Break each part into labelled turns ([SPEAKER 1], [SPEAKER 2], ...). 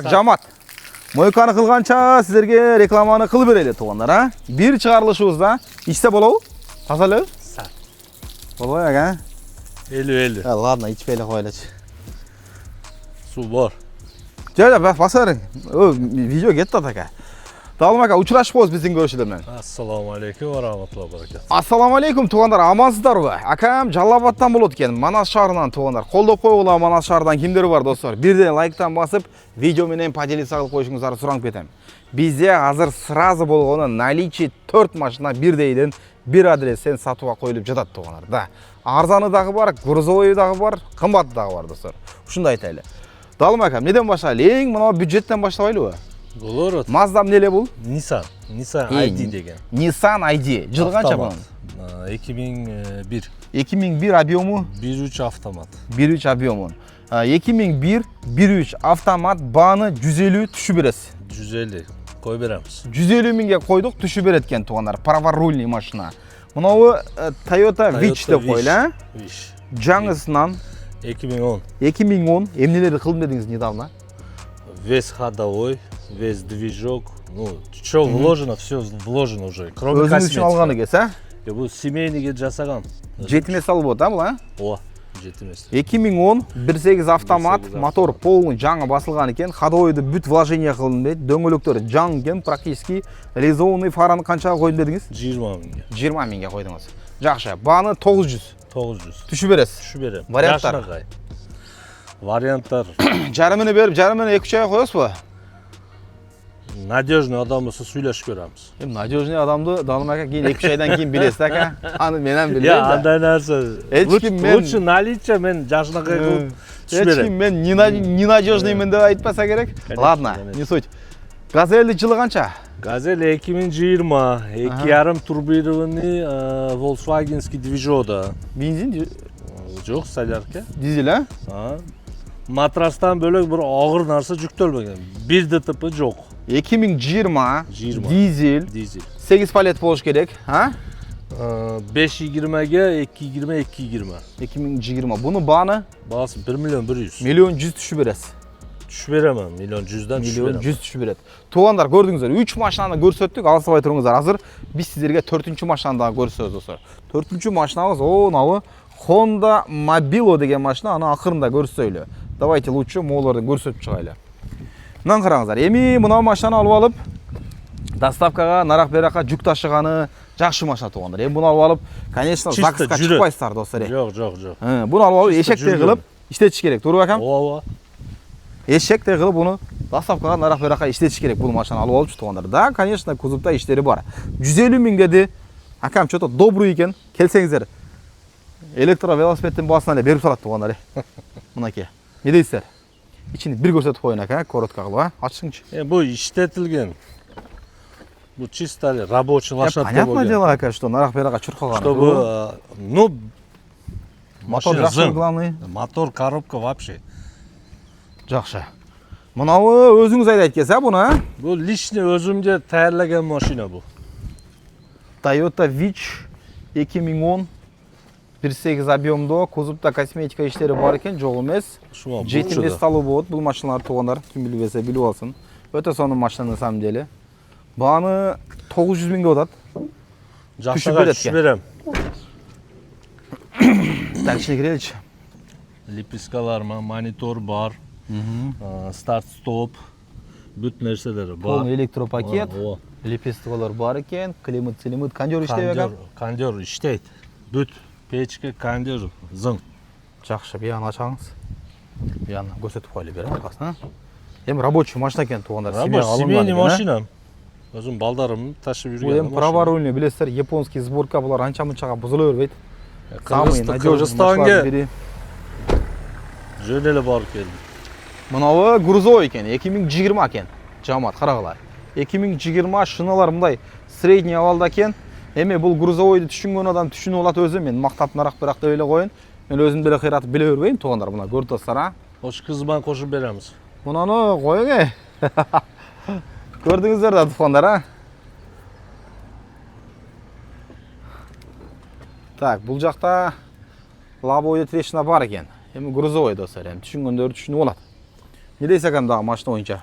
[SPEAKER 1] Жамат. Мойканы кылганча силерге рекламаны кылып берели тугандар, а? Бир чыгарылышыбызда ичсе болобу? Тазалабы? Болбой ага.
[SPEAKER 2] 50-50.
[SPEAKER 1] Ладно, ичпей эле коелучу.
[SPEAKER 2] Су бар.
[SPEAKER 1] Жа, баса бериң. Видео кетти атака. Далым ака, учурашып болобуз биздин көрүүчүлөр менен.
[SPEAKER 2] Ассаламу алейкум ва рахматуллахи ва баракатух.
[SPEAKER 1] Ассаламу алейкум тугандар, амансыздарбы? Акам Жалал Абадтан болот экен, Манас шаарынан тугандар. Колдоп койгула Манас шаарынан кимдер бар достор? Бирден лайктан басып, видео менен поделиться кылып коюшуңуздарды суранып кетем. Бизде азыр сразу болгону наличие 4 машина бирдейден бир адрестен сатууга коюлуп жатат тугандар. Да. Арзаны дагы бар, грузовой дагы бар, кымбаты дагы бар достор. Ушундай айтайлы. Далым акам, неден баштайлы? Эң мына бюджеттен баштабайлыбы?
[SPEAKER 2] Болор.
[SPEAKER 1] Mazda эмне бул?
[SPEAKER 2] Nissan ID деген.
[SPEAKER 1] Nissan ID. Жылы канча бул?
[SPEAKER 2] 2001.
[SPEAKER 1] 2001 объему
[SPEAKER 2] 1.3 автомат.
[SPEAKER 1] 1.3 объему. 2001 1.3 автомат бааны 150 түшүп бересиз.
[SPEAKER 2] 150 кой беремиз.
[SPEAKER 1] 150 миңге койдук, түшүп берет экен тугандар. Праворульный машина. Мынабу Toyota Wish деп койлу,
[SPEAKER 2] Wish.
[SPEAKER 1] Жаңысынан
[SPEAKER 2] 2010.
[SPEAKER 1] 2010 эмнелерди кылдым дедиңиз недавно?
[SPEAKER 2] Весь ходовой, весь движок, ну, что вложено, все вложено уже. Кроме
[SPEAKER 1] Өзүңүз
[SPEAKER 2] косметики.
[SPEAKER 1] үчүн алган экенсиз, а?
[SPEAKER 2] Bu семейниге жасаган.
[SPEAKER 1] Жетимес алып болот, а бул, а?
[SPEAKER 2] О, жетимес.
[SPEAKER 1] 2010 1.8 автомат,
[SPEAKER 2] 1.8
[SPEAKER 1] мотор полный жаңы басылган экен, ходовойду бүт вложение кылдым дейт, дөңгөлөктөрү жаңы экен, практически резоновый фараны канчага койдум дедиңиз?
[SPEAKER 2] 20 миңге.
[SPEAKER 1] 20 миңге койдуңуз. Жакшы, бааны 900.
[SPEAKER 2] 900.
[SPEAKER 1] Түшүп бересиз.
[SPEAKER 2] Түшүп берем.
[SPEAKER 1] Варианттар.
[SPEAKER 2] Жашынакай. Варианттар.
[SPEAKER 1] Жарымыны берип, жарымыны 2-3 айга коесузбу?
[SPEAKER 2] Надежный адам болсо сүйлөшүп көрөбүз.
[SPEAKER 1] Надежный адамды Далым ака кийин 2-3 айдан кийин билесиз ака. Аны менен билбейм
[SPEAKER 2] Я
[SPEAKER 1] да.
[SPEAKER 2] андай нерсе. Лучше наличие мен жашынакай кылып түшүп
[SPEAKER 1] Эч
[SPEAKER 2] берем.
[SPEAKER 1] ким мен ненадежныймын деп айтпаса керек. Ладно, не суть. Газель жылы канча?
[SPEAKER 2] Газель 2020, 2,5 турбированный Volkswagenский движок да.
[SPEAKER 1] Бензин?
[SPEAKER 2] Жок, солярка.
[SPEAKER 1] Дизель, а?
[SPEAKER 2] Матрастан бөлөк бир огыр нерсе жүктөлбөгөн. 1 ДТП жок.
[SPEAKER 1] 2020 дизель.
[SPEAKER 2] Дизель.
[SPEAKER 1] 8 палет болуш керек, а?
[SPEAKER 2] 520ге 220.
[SPEAKER 1] 2020. Буну бааны
[SPEAKER 2] Баасы 1 миллион 100.
[SPEAKER 1] миллион 100 түшүп бересиз.
[SPEAKER 2] Түшүп берем, миллион 100дан түшүп
[SPEAKER 1] Миллион
[SPEAKER 2] берем.
[SPEAKER 1] 100 түшүп берет. Туугандар, көрдүңүздөр, 3 машинаны көрсөттүк, алсабай туруңуздар. Азыр биз сиздерге 4-чү машинаны дагы көрсөтөбүз достор. 4-чү машинабыз мынабы Honda Mobilo деген машина, аны акырында көрсөйлү. Давайте лучше могуларды көрсөтүп чыгайлы. Мынаны караңыздар. Эми мына машинаны алып алып, доставкага, нарак беракка жүк ташыганы жакшы машина туугандар. Эми буну алып алып, конечно, ЗАГСка чыкпайсыздар достор.
[SPEAKER 2] Жок.
[SPEAKER 1] Буну алып алып эшектей кылып иштетиш керек, туурабы акам?
[SPEAKER 2] Ооба.
[SPEAKER 1] Эшектей кылып буну доставкага, нарак беракка иштетиш керек бул машинаны алып алып туугандар. Да, конечно, кузовда иштери бар. 150 миң деди. Акам чото добрый экен. Келсеңиздер. Электровелосипедтин баасына эле берип салат туугандар. Мынакей. Не дейсиздер? İçini bir gösterip koyun aka, korotка кылып, а? Ачсыңчы.
[SPEAKER 2] Бу иштетилген. Бу чисто рабочий лошадка.
[SPEAKER 1] Понятное дело, ака, что нарак беракка чуркалган.
[SPEAKER 2] Чтобы, ну,
[SPEAKER 1] мотор жакшы главный.
[SPEAKER 2] Мотор, коробка вообще.
[SPEAKER 1] Жакшы. Мынабы өзүңүз айдайт экенсиз, а буну, а?
[SPEAKER 2] Бу личный өзүмдө даярлаган машина бу.
[SPEAKER 1] Toyota Wish 2010 1.8 объемдо, кузовда косметика иштери бар экен, жок эмес. Жетимес салуу болот бул машиналар туугандар, ким билбесе билип алсын. Өтө сонун машина на самом деле. Бааны 900 миңге атат.
[SPEAKER 2] Жакшыга түшүп берем.
[SPEAKER 1] Так, ичине киреличи.
[SPEAKER 2] Лепискалар, монитор бар. Старт-стоп. Бүт нерселери бар.
[SPEAKER 1] Полный электропакет. Лепестикалар бар экен, климат, кондер иштейт экен.
[SPEAKER 2] Кондер иштейт. Бүт печка, кондер, зың.
[SPEAKER 1] Жакшы, бияны ачаңыз. Бияны көрсөтүп коелу берем аркасына. Эми рабочий машина экен туугандар.
[SPEAKER 2] Семейный машина. Өзүм балдарым ташып жүргөн машина.
[SPEAKER 1] Эми праворульный билесиздер, японский сборка булар анча-мынчага бузула бербейт.
[SPEAKER 2] Кыргызстанга жөн эле барып келдим.
[SPEAKER 1] Мынабы грузовой экен, 2020 экен. Жамат, карагыла. 2020 шыналар мындай средний абалда экен. Эми бул грузовойду түшүнгөн адам түшүнүп алат өзү. Мен мактап нарак бирак деп эле коеюн. Мен өзүм деле кыйратып биле бербейм туугандар, мына көрүп атасыздар, а?
[SPEAKER 2] Ош кызман кошуп беребиз.
[SPEAKER 1] Мунаны коюң, Көрдүңүздөр да туугандар, а? Так, бул жакта лобовой трещина бар экен. Эми грузовой достор, эми түшүнгөндөр түшүнүп алат. Не дейсіз екен дағы машина ойынша?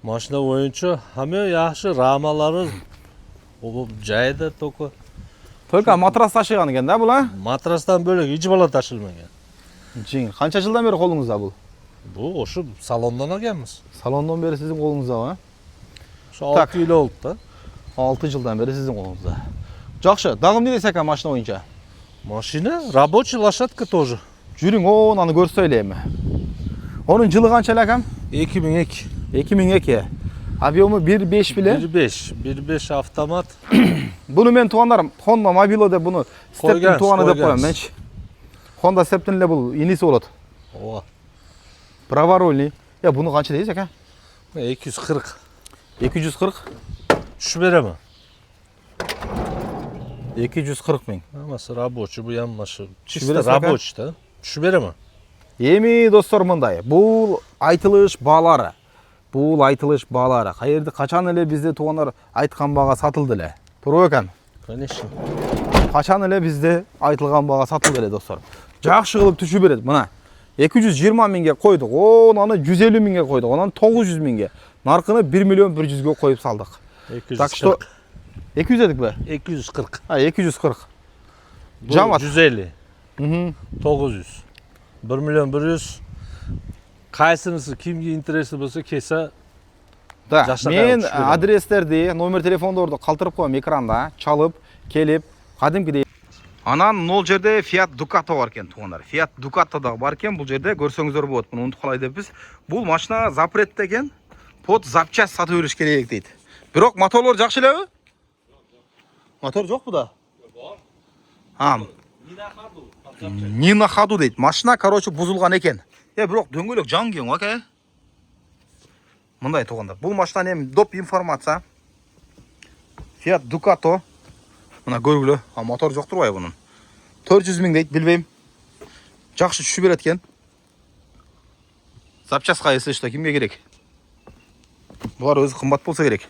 [SPEAKER 2] Машина oyuncu, hamma yaxshi, ramalari o joyida только.
[SPEAKER 1] Только матрас ташыған екен да бұл, а?
[SPEAKER 2] Matrasdan bölek hiç bala taşılmagan.
[SPEAKER 1] Жеңіл. Қанша жылдан бері қолыңызда бұл?
[SPEAKER 2] Bu oşu salondan alganmiz.
[SPEAKER 1] Salondan beri sizin қолыңызда, а?
[SPEAKER 2] Şu 6 yıl oldu da.
[SPEAKER 1] 6 жылдан бері sizin қолыңызда. Жақшы, дағым не дейсіз екен машина ойынша?
[SPEAKER 2] Машина рабочий, лошадка тоже.
[SPEAKER 1] Жүрің, оны көрсөйлеймі. Onun жылы қанша әкем?
[SPEAKER 2] 2002.
[SPEAKER 1] 2002. Объемы 1.5 біле?
[SPEAKER 2] 1.5 автомat.
[SPEAKER 1] Bunu мен туғандарым Honda Mobilo деп бұны стептің туғаны деп қоям менші. Honda стептіңле бұл енесі болады.
[SPEAKER 2] Oha.
[SPEAKER 1] Праворульный. Бұны қанша дейсіз әке?
[SPEAKER 2] 240.
[SPEAKER 1] 240?
[SPEAKER 2] Şu veremem.
[SPEAKER 1] 240 min.
[SPEAKER 2] Ama рабочий bu yanmaşı. Çift
[SPEAKER 1] veresen
[SPEAKER 2] рабочий da. Şu veremem.
[SPEAKER 1] Эми достор мындай. Бұл айтылыш балары. Бұл айтылыш балары. Қайерді қачан эле бізде туғандар айтқан баға сатылды эле. Тура экен.
[SPEAKER 2] Конечно.
[SPEAKER 1] Қачан эле бізде айтылған баға сатылды эле достор. Жақшы қылып түші береді. Мына 220 минге қойдық. Онаны 150 минге қойдық. Онаны 900 минге. Нарқыны 1 миллион 100-ге қойып салдық.
[SPEAKER 2] 240.
[SPEAKER 1] Так что 200 дедік бе?
[SPEAKER 2] 240.
[SPEAKER 1] 240.
[SPEAKER 2] Bu
[SPEAKER 1] Cam at.
[SPEAKER 2] 150.
[SPEAKER 1] Hı.
[SPEAKER 2] 900. 1 milyon 100. Kaysınızı kimge interesi bolsa kesa.
[SPEAKER 1] Да,
[SPEAKER 2] Жашта
[SPEAKER 1] мен
[SPEAKER 2] кайрылып түшүрөм.
[SPEAKER 1] адрестерди, номер телефондорду калтырып коем экранда, чалып, келип, кадимкидей. Анан мол жерде Fiat Ducato бар экен, туугандар. Fiat Ducato да бар экен, бул жерде көрсөңүздөр болот. Муну унутуп калай деппиз. Бул машина запреттеген, под запчасть сатып бериш керек дейт. Бирок моторлор жакшы элеби? Мотор жок бу да? Бар. Не на ходу дейт. Машина, короче, бузулган экен. Бирок дөңгөлөк жангең, оке? Мындай туғандар. Бұл машина эми доп информация. Fiat Ducato. Мына көргүлө. Мотор жок турбай бунун. 400 миң дейт, билбейм. Жакшы түшүп берет экен. Запчастка эсе что кимге керек? Булар өзү кымбат болсо керек.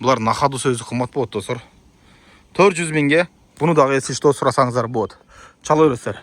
[SPEAKER 1] Булар на ходу сөзү кымбат болот достор. 400 миңге буну дагы эсе что сурасаңыздар болот. Чала бересиздер.